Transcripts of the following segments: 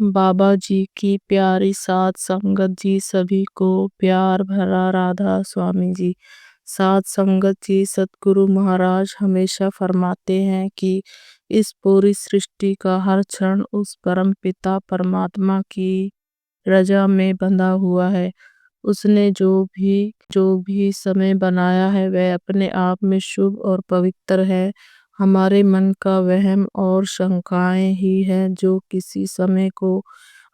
बाबा जी की प्यारी साध संगत जी, सभी को प्यार भरा राधा स्वामी जी। साध संगत जी, सतगुरु महाराज हमेशा फरमाते हैं कि इस पूरी सृष्टि का हर क्षण उस परम पिता परमात्मा की रजा में बंधा हुआ है। उसने जो भी समय बनाया है वह अपने आप में शुभ और पवित्र है। हमारे मन का वहम और शंकाएं ही हैं जो किसी समय को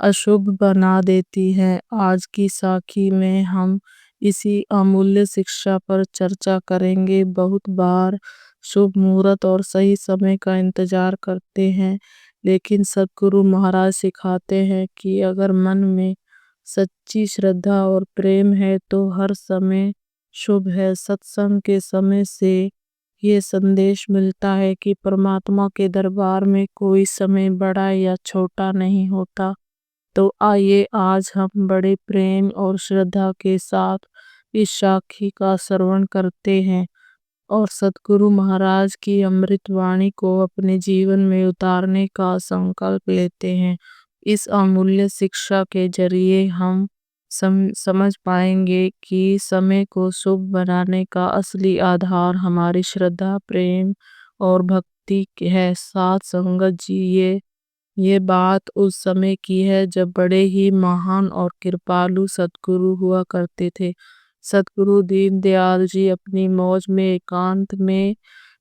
अशुभ बना देती हैं। आज की साखी में हम इसी अमूल्य शिक्षा पर चर्चा करेंगे। बहुत बार शुभ मुहूर्त और सही समय का इंतजार करते हैं, लेकिन सतगुरु महाराज सिखाते हैं कि अगर मन में सच्ची श्रद्धा और प्रेम है तो हर समय शुभ है। सत्संग के समय से ये संदेश मिलता है कि परमात्मा के दरबार में कोई समय बड़ा या छोटा नहीं होता। तो आइए आज हम बड़े प्रेम और श्रद्धा के साथ इस साखी का श्रवण करते हैं और सतगुरु महाराज की अमृत वाणी को अपने जीवन में उतारने का संकल्प लेते हैं। इस अमूल्य शिक्षा के जरिए हम समझ पाएंगे कि समय को शुभ बनाने का असली आधार हमारी श्रद्धा, प्रेम और भक्ति है। साथ संगत जी, ये बात उस समय की है जब बड़े ही महान और कृपालु सतगुरु हुआ करते थे। सतगुरु दीनदयाल जी अपनी मौज में एकांत में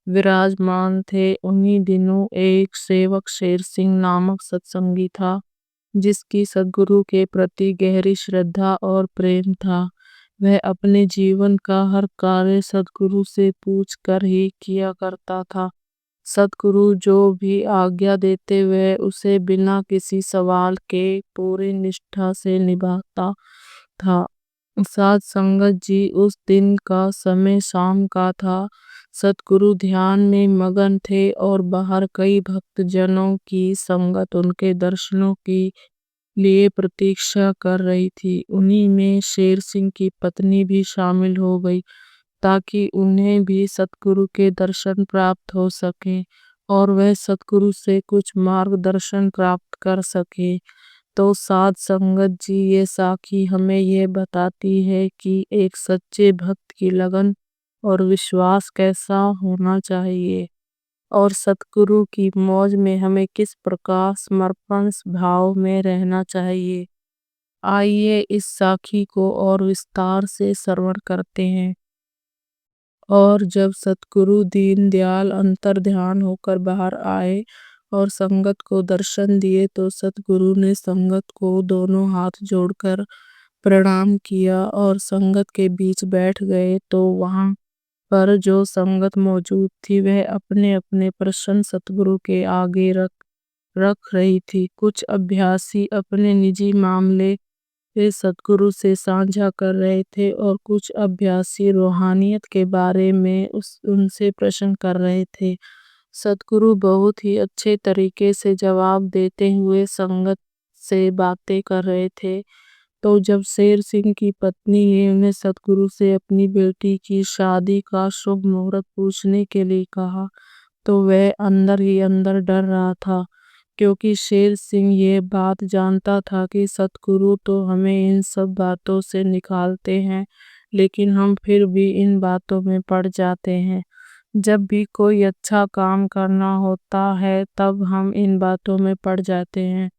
विराजमान थे। उन्हीं दिनों एक सेवक शेर सिंह नामक सत्संगी था, जिसकी सद्गुरु के प्रति गहरी श्रद्धा और प्रेम था। वह अपने जीवन का हर कार्य सद्गुरु से पूछ कर ही किया करता था। सद्गुरु जो भी आज्ञा देते वह उसे बिना किसी सवाल के पूरी निष्ठा से निभाता था। साध संगत जी, उस दिन का समय शाम का था। सतगुरु ध्यान में मगन थे और बाहर कई भक्तजनों की संगत उनके दर्शनों की लिए प्रतीक्षा कर रही थी। उन्हीं में शेर सिंह की पत्नी भी शामिल हो गई, ताकि उन्हें भी सतगुरु के दर्शन प्राप्त हो सके और वह सतगुरु से कुछ मार्गदर्शन प्राप्त कर सके। तो साध संगत जी, ये साखी हमें यह बताती है कि एक सच्चे भक्त की लगन और विश्वास कैसा होना चाहिए और सतगुरु की मौज में हमें किस प्रकार समर्पण भाव में रहना चाहिए। आइए इस साखी को और विस्तार से श्रवण करते हैं। और जब सतगुरु दीनदयाल अंतर ध्यान होकर बाहर आए और संगत को दर्शन दिए तो सतगुरु ने संगत को दोनों हाथ जोड़कर प्रणाम किया और संगत के बीच बैठ गए। तो वहां पर जो संगत मौजूद थी वह अपने अपने प्रश्न सतगुरु के आगे रख रही थी। कुछ अभ्यासी अपने निजी मामले वे सतगुरु से साझा कर रहे थे और कुछ अभ्यासी रूहानियत के बारे में उनसे प्रश्न कर रहे थे। सतगुरु बहुत ही अच्छे तरीके से जवाब देते हुए संगत से बातें कर रहे थे। तो जब शेर सिंह की पत्नी ने उन्हें सतगुरु से अपनी बेटी की शादी का शुभ मुहूर्त पूछने के लिए कहा, तो वह अंदर ही अंदर डर रहा था, क्योंकि शेर सिंह ये बात जानता था कि सतगुरु तो हमें इन सब बातों से निकालते हैं, लेकिन हम फिर भी इन बातों में पड़ जाते हैं। जब भी कोई अच्छा काम करना होता है तब हम इन बातों में पड़ जाते हैं,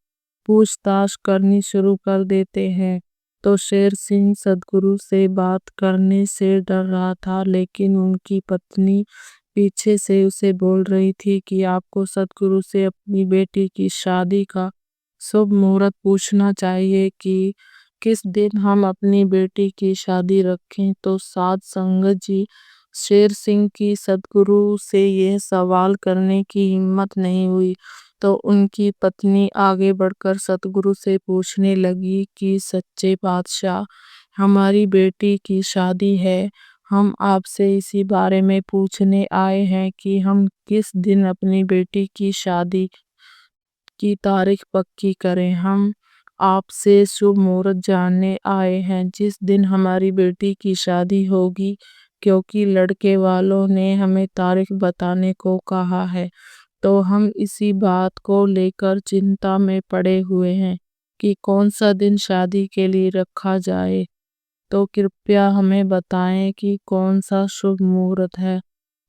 पूछताछ करनी शुरू कर देते हैं। तो शेर सिंह सतगुरु से बात करने से डर रहा था, लेकिन उनकी पत्नी पीछे से उसे बोल रही थी कि आपको सतगुरु से अपनी बेटी की शादी का शुभ मुहूर्त पूछना चाहिए कि किस दिन हम अपनी बेटी की शादी रखें। तो साध संगत जी, शेर सिंह की सतगुरु से यह सवाल करने की हिम्मत नहीं हुई। तो उनकी पत्नी आगे बढ़कर सतगुरु से पूछने लगी कि सच्चे बादशाह, हमारी बेटी की शादी है। हम आपसे इसी बारे में पूछने आए हैं कि हम किस दिन अपनी बेटी की शादी की तारीख पक्की करें। हम आपसे शुभ मुहूर्त जानने आए हैं जिस दिन हमारी बेटी की शादी होगी, क्योंकि लड़के वालों ने हमें तारीख बताने को कहा है। तो हम इसी बात को लेकर चिंता में पड़े हुए हैं कि कौन सा दिन शादी के लिए रखा जाए। तो कृपया हमें बताएं कि कौन सा शुभ मुहूर्त है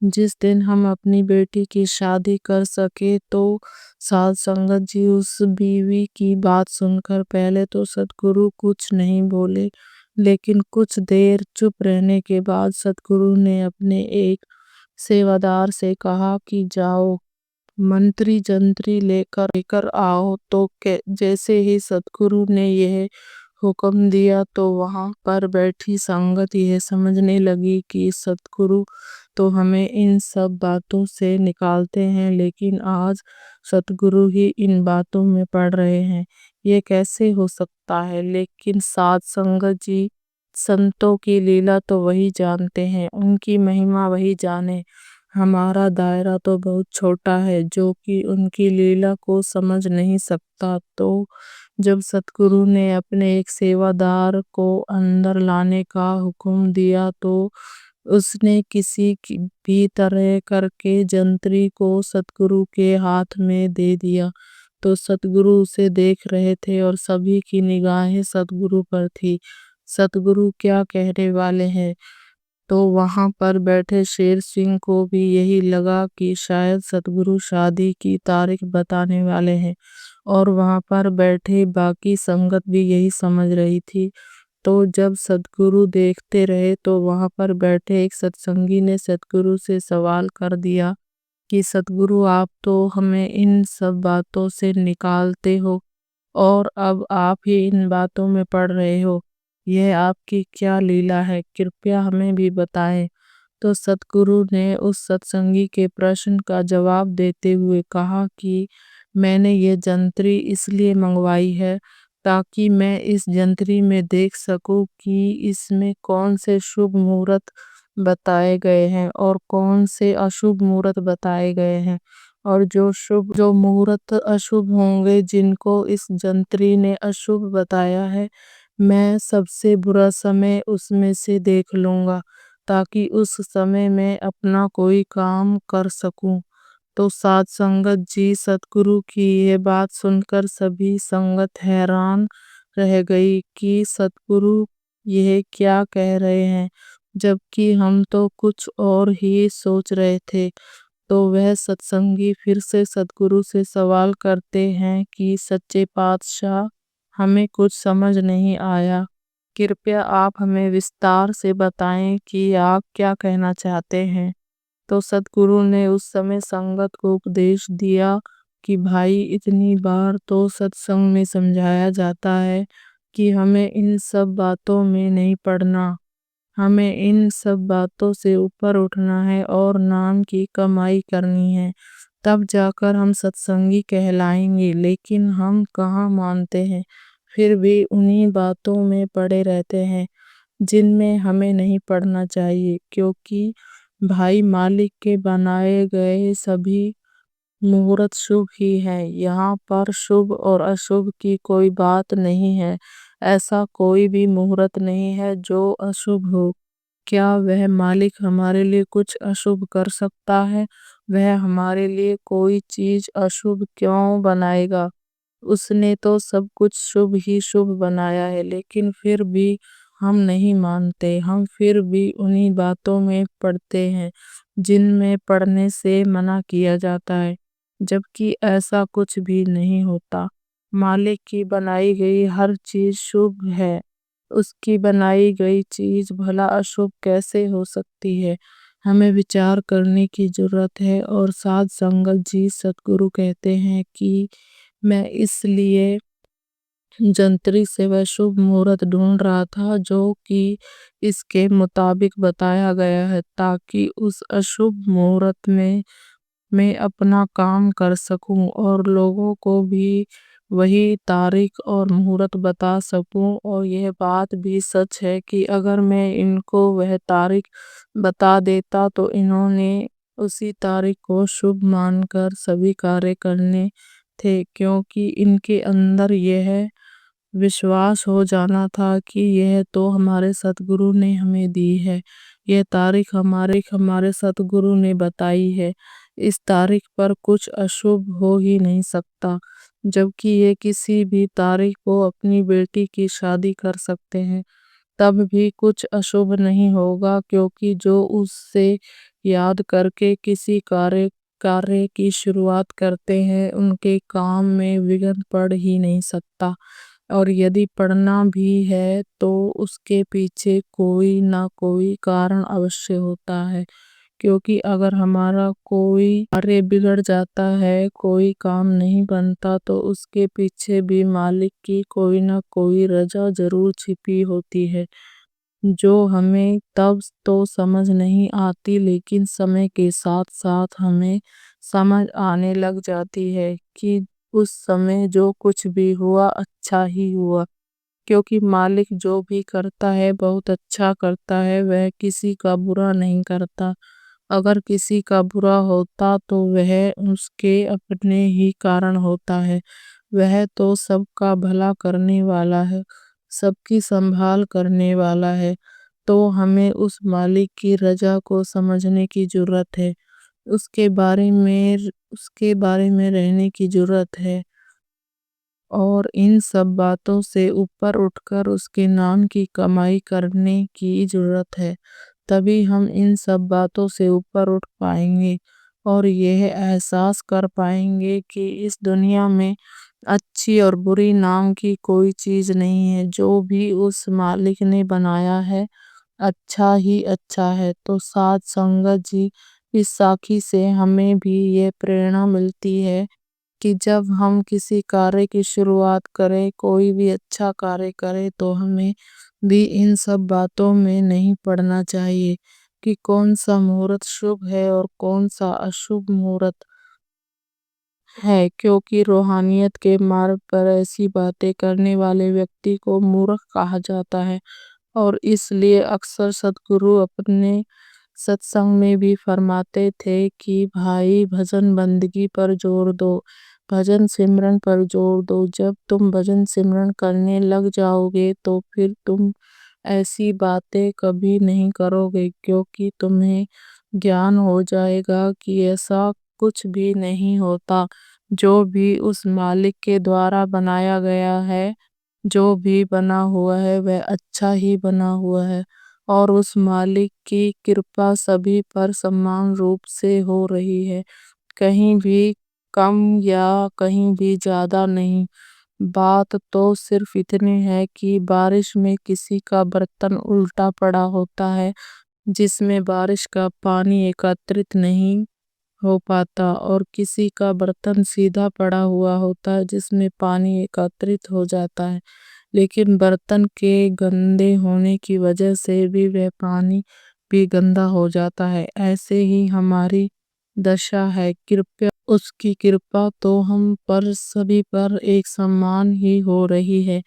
जिस दिन हम अपनी बेटी की शादी कर सके। तो साध संगत जी उस बीवी की बात सुनकर पहले तो सतगुरु कुछ नहीं बोले, लेकिन कुछ देर चुप रहने के बाद सतगुरु ने अपने एक सेवादार से कहा कि जाओ मंत्री जंत्री लेकर आओ। तो जैसे ही सतगुरु ने यह हुक्म दिया तो वहां पर बैठी संगत यह समझने लगी कि सतगुरु तो हमें इन सब बातों से निकालते हैं, लेकिन आज सतगुरु ही इन बातों में पड़ रहे हैं, ये कैसे हो सकता है। लेकिन साध संगत जी संतों की लीला तो वही जानते हैं, उनकी महिमा वही जाने। हमारा दायरा तो बहुत छोटा है जो कि उनकी लीला को समझ नहीं सकता। तो जब सतगुरु ने अपने एक सेवादार को अंदर लाने का हुक्म दिया तो उसने किसी भी तरह करके जंत्री को सतगुरु के हाथ में दे दिया। तो सतगुरु उसे देख रहे थे और सभी की निगाहें सतगुरु पर थी। सतगुरु क्या कहने वाले हैं। तो वहां पर बैठे शेर सिंह को भी यही लगा कि शायद सतगुरु शादी की तारीख बताने वाले हैं, और वहां पर बैठे बाकी संगत भी यही समझ रही थी। तो जब सतगुरु देखते रहे तो वहां पर बैठे एक सत्संगी ने सतगुरु से सवाल कर दिया कि सतगुरु आप तो हमें इन सब बातों से निकालते हो और अब आप ही इन बातों में पड़ रहे हो, यह आपकी क्या लीला है, कृपया हमें भी बताएं। तो सतगुरु ने उस सत्संगी के प्रश्न का जवाब देते हुए कहा कि मैंने ये जंतरी इसलिए मंगवाई है ताकि मैं इस जंतरी में देख सकूं कि इसमें कौन से शुभ मुहूर्त बताए गए हैं और कौन से अशुभ मुहूर्त बताए गए हैं। और जो मुहूर्त अशुभ होंगे जिनको इस जंत्री ने अशुभ बताया है, मैं सबसे बुरा समय उसमें से देख लूंगा ताकि उस समय में अपना कोई काम कर सकूं। तो साध संगत जी सतगुरु की ये बात सुनकर सभी संगत हैरान रह गई कि सतगुरु यह क्या कह रहे हैं, जबकि हम तो कुछ और ही सोच रहे थे। तो वह सत्संगी फिर से सतगुरु से सवाल करते हैं कि सच्चे पातशाह, हमें कुछ समझ नहीं आया, कृपया आप हमें विस्तार से बताएं कि आप क्या कहना चाहते हैं। तो सतगुरु ने उस समय संगत को उपदेश दिया कि भाई इतनी बार तो सत्संग में समझाया जाता है कि हमें इन सब बातों में नहीं पड़ना, हमें इन सब बातों से ऊपर उठना है और नाम की कमाई करनी है, तब जाकर हम सत्संगी कहलाएंगे। लेकिन हम कहाँ मानते हैं, फिर भी उन्हीं बातों में पड़े रहते हैं जिनमें हमें नहीं पड़ना चाहिए। क्योंकि भाई मालिक के बनाए गए सभी मुहूर्त शुभ ही है, यहाँ पर शुभ और अशुभ की कोई बात नहीं है। ऐसा कोई भी मुहूर्त नहीं है जो अशुभ हो। क्या वह मालिक हमारे लिए कुछ अशुभ कर सकता है। वह हमारे लिए कोई चीज अशुभ क्यों बनाएगा। उसने तो सब कुछ शुभ ही शुभ बनाया है, लेकिन फिर भी हम नहीं मानते, हम फिर भी उन्हीं बातों में पड़ते हैं जिनमें पढ़ने से मना किया जाता है, जबकि ऐसा कुछ भी नहीं होता। मालिक की बनाई गई हर चीज शुभ है, उसकी बनाई गई चीज भला अशुभ कैसे हो सकती है। हमें विचार करने की जरूरत है। और साध संगत जी सतगुरु कहते हैं कि मैं इसलिए जंत्री से वह शुभ मुहूर्त ढूंढ रहा था जो कि इसके मुताबिक बताया गया है, ताकि उस अशुभ मुहूर्त में मैं अपना काम कर सकूं और लोगों को भी वही तारीख और मुहूर्त बता सकूं। और यह बात भी सच है कि अगर मैं इनको वह तारीख बता देता तो इन्होंने उसी तारीख को शुभ मानकर सभी कार्य करने थे, क्योंकि इनके अंदर यह विश्वास हो जाना था कि यह तो हमारे सतगुरु ने हमें दी है, यह तारीख हमारे सतगुरु ने बताई है। इस तारीख पर कुछ अशुभ हो ही नहीं सकता, जबकि ये किसी भी तारीख को अपनी बेटी की शादी कर सकते हैं, तब भी कुछ अशुभ नहीं होगा, क्योंकि जो उससे याद करके किसी कार्य की शुरुआत करते हैं उनके काम में विघ्न पड़ ही नहीं सकता। और यदि पढ़ना भी है तो उसके पीछे कोई ना कोई कारण अवश्य होता है, क्योंकि अगर हमारा कोई कार्य बिगड़ जाता है, कोई काम नहीं बनता, तो उसके पीछे भी मालिक की कोई ना कोई रजा जरूर छिपी होती है, जो हमें तब तो समझ नहीं आती, लेकिन समय के साथ साथ हमें समझ आने लग जाती है कि उस समय जो कुछ भी हुआ अच्छा ही हुआ, क्योंकि मालिक जो भी करता है बहुत अच्छा करता है, वह किसी का बुरा नहीं करता। अगर किसी का बुरा होता तो वह उसके अपने ही कारण होता है, वह तो सबका भला करने वाला है, सबकी संभाल करने वाला है। तो हमें उस मालिक की रजा को समझने की जरूरत है, उसके बारे में रहने की जरूरत है, और इन सब बातों से ऊपर उठकर उसके नाम की कमाई करने की जरूरत है। तभी हम इन सब बातों से ऊपर उठ पाएंगे और यह एहसास कर पाएंगे कि इस दुनिया में अच्छी और बुरी नाम की कोई चीज नहीं है, जो भी उस मालिक ने बनाया है अच्छा ही अच्छा है। तो साथ संगत जी, इस साखी से हमें भी ये प्रेरणा मिलती है कि जब हम किसी कार्य की शुरुआत करें, कोई भी अच्छा कार्य करें, तो हमें भी इन सब बातों में नहीं पड़ना चाहिए कि कौन सा मुहूर्त शुभ है और कौन सा अशुभ मुहूर्त है, क्योंकि रूहानियत के मार्ग पर ऐसी बातें करने वाले व्यक्ति को मूर्ख कहा जाता है। और इसलिए अक्सर सद्गुरु अपने सत्संग में भी फरमाते थे कि भाई भजन बंदगी पर जोर दो, भजन सिमरन पर जोर दो। जब तुम भजन सिमरन करने लग जाओगे तो फिर तुम ऐसी बातें कभी नहीं करोगे, क्योंकि तुम्हें ज्ञान हो जाएगा कि ऐसा कुछ भी नहीं होता। जो भी उस मालिक के द्वारा बनाया गया है, जो भी बना हुआ है वह अच्छा ही बना हुआ है, और उस मालिक की कृपा सभी पर समान रूप से हो रही है, कहीं भी कम या कहीं भी ज्यादा नहीं। बात तो सिर्फ इतनी है कि बारिश में किसी का बर्तन उल्टा पड़ा होता है, जिसमें बारिश का पानी एकत्रित नहीं हो पाता, और किसी का बर्तन सीधा पड़ा हुआ होता है जिसमें पानी एकत्रित हो जाता है, लेकिन बर्तन के गंदे होने की वजह से भी वह पानी भी गंदा हो जाता है। ऐसे ही हमारी दशा है, कृपया उसकी कृपा तो हम पर सभी पर एक समान ही हो रही है,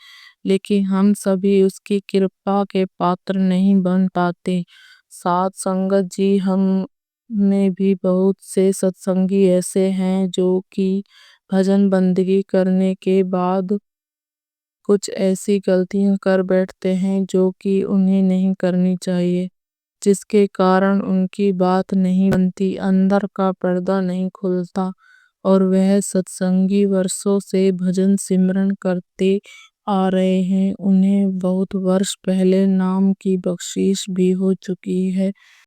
लेकिन हम सभी उसकी कृपा के पात्र नहीं बन पाते। साथ संगत जी, हम में भी बहुत से सत्संगी ऐसे हैं जो कि भजन बंदगी करने के बाद कुछ ऐसी गलतियां कर बैठते हैं जो कि उन्हें नहीं करनी चाहिए, जिसके कारण उनकी बात नहीं बनती, अंदर का पर्दा नहीं खुलता, और वह सत्संगी वर्षों से भजन सिमरन करते आ रहे हैं, उन्हें बहुत वर्ष पहले नाम की बख्शीश भी हो चुकी है।